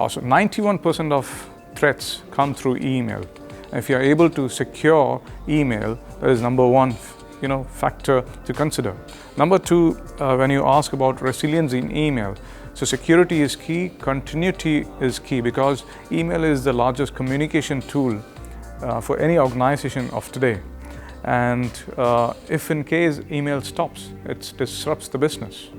so 91% of threats come through email. If you're able to secure email, that is number one, factor to consider. Number two, when you ask about resiliency in email, so security is key, continuity is key, because email is the largest communication tool for any organization of today. And if in case email stops, it disrupts the business.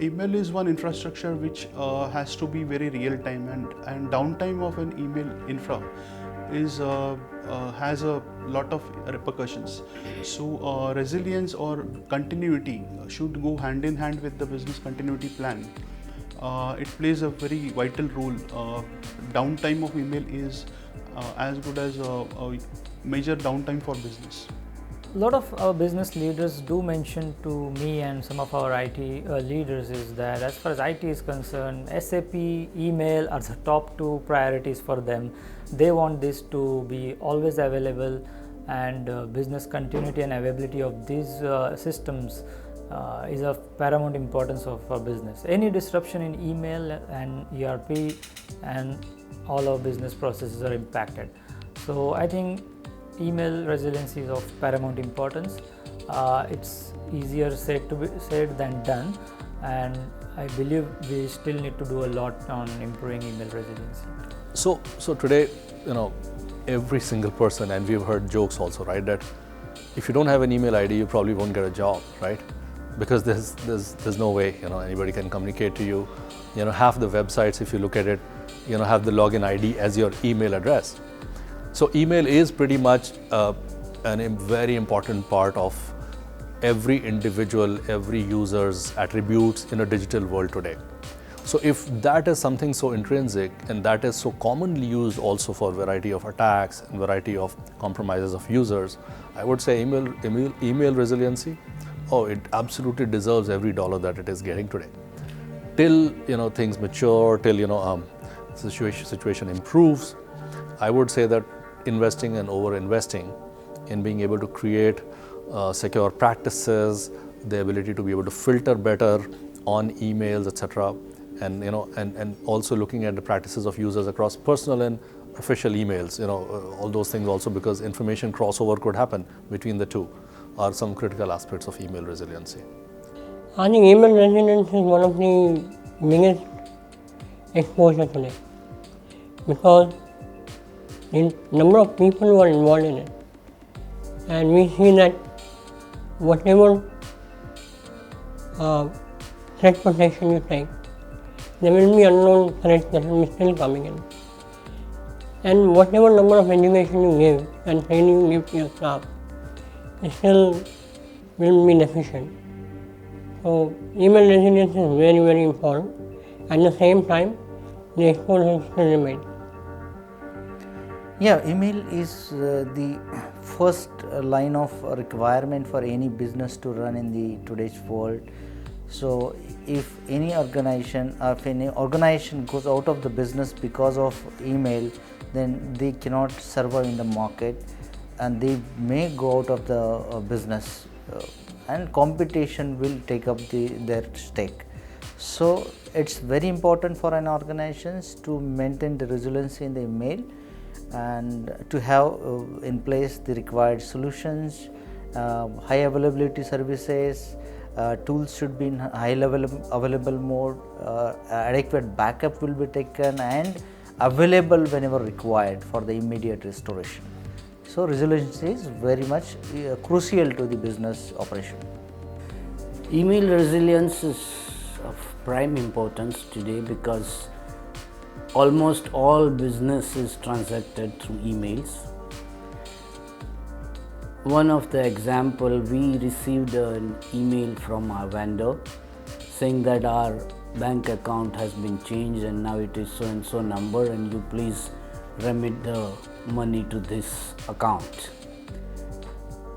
Email is one infrastructure which has to be very real time, and downtime of an email infra has a lot of repercussions. So resilience or continuity should go hand in hand with the business continuity plan. It plays a very vital role. Downtime of email is as good as a major downtime for business. A lot of our business leaders do mention to me and some of our IT leaders is that as far as IT is concerned, SAP, email are the top two priorities for them. They want this to be always available, and business continuity and availability of these systems is of paramount importance of our business. Any disruption in email and ERP and all our business processes are impacted. So I think email resiliency is of paramount importance. It's easier said than done, and I believe we still need to do a lot on improving email resiliency. So today, every single person, and we've heard jokes also, right, that if you don't have an email ID, you probably won't get a job, right? Because there's no way anybody can communicate to you. Half the websites, if you look at it, have the login ID as your email address. So email is pretty much a very important part of every individual, every user's attributes in a digital world today. So if that is something so intrinsic and that is so commonly used also for variety of attacks and variety of compromises of users, I would say email resiliency, it absolutely deserves every dollar that it is getting today. Till things mature, till situation improves, I would say that investing and over-investing in being able to create secure practices, the ability to be able to filter better on emails, etc., and also looking at the practices of users across personal and official emails, all those things also, because information crossover could happen between the two, are some critical aspects of email resiliency. I think email resilience is one of the biggest exposure today, because the number of people who are involved in it, and we see that whatever threat protection you take, there will be unknown threats that will be still coming in, and whatever number of education you give and training you give to your staff, it still will be deficient. So email resilience is very, very important. At the same time, the exposure still remains. Yeah, email is the first line of requirement for any business to run in the today's world. So if any organization or if any organization goes out of the business because of email, then they cannot survive in the market and they may go out of the business and competition will take up their stake. So it's very important for an organization to maintain the resiliency in the email and to have in place the required solutions, high availability services, tools should be in high level available mode, adequate backup will be taken and available whenever required for the immediate restoration. So resiliency is very much crucial to the business operation. Email resilience is of prime importance today because almost all business is transacted through emails. One of the example, we received an email from our vendor saying that our bank account has been changed and now it is so and so number and you please remit the money to this account.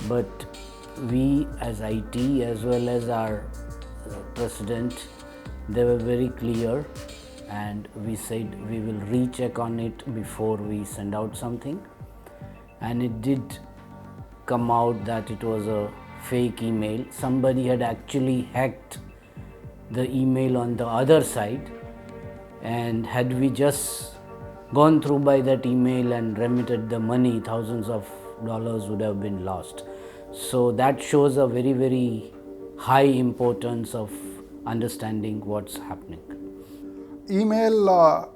But we as IT as well as our president, they were very clear and we said we will recheck on it before we send out something, and it did come out that it was a fake email. Somebody had actually hacked the email on the other side and had we just gone through by that email and remitted the money, thousands of dollars would have been lost. So that shows a very, very high importance of understanding what's happening. Email,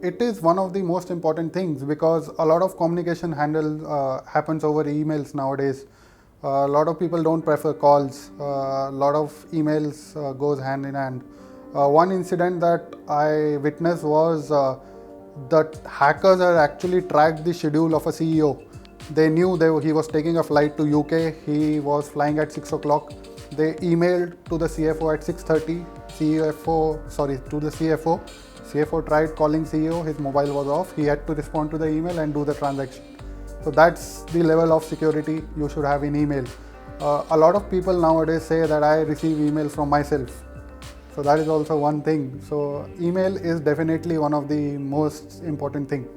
it is one of the most important things because a lot of communication happens over emails nowadays. A lot of people don't prefer calls. A lot of emails goes hand in hand. One incident that I witnessed was that hackers had actually tracked the schedule of a CEO. They knew he was taking a flight to UK. He was flying at 6 o'clock. They emailed to the CFO at 6:30. To the CFO. CFO tried calling CEO. His mobile was off. He had to respond to the email and do the transaction. So that's the level of security you should have in email. A lot of people nowadays say that I receive emails from myself. So that is also one thing. So email is definitely one of the most important thing.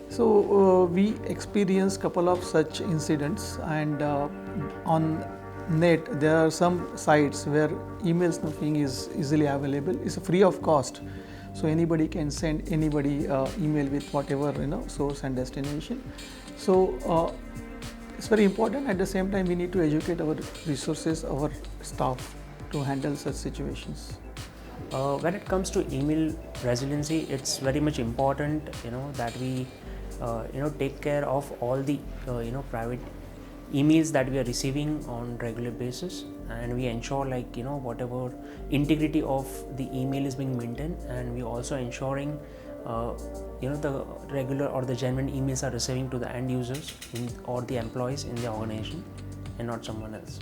So we experienced couple of such incidents, and on net there are some sites where email snooping is easily available. It's free of cost, so anybody can send anybody email with whatever source and destination. So it's very important. At the same time, we need to educate our resources, our staff, to handle such situations. When it comes to email resiliency, it's very much important that we take care of all the private emails that we are receiving on regular basis, and we ensure whatever integrity of the email is being maintained, and we also ensuring the regular or the genuine emails are receiving to the end users or the employees in the organization and not someone else.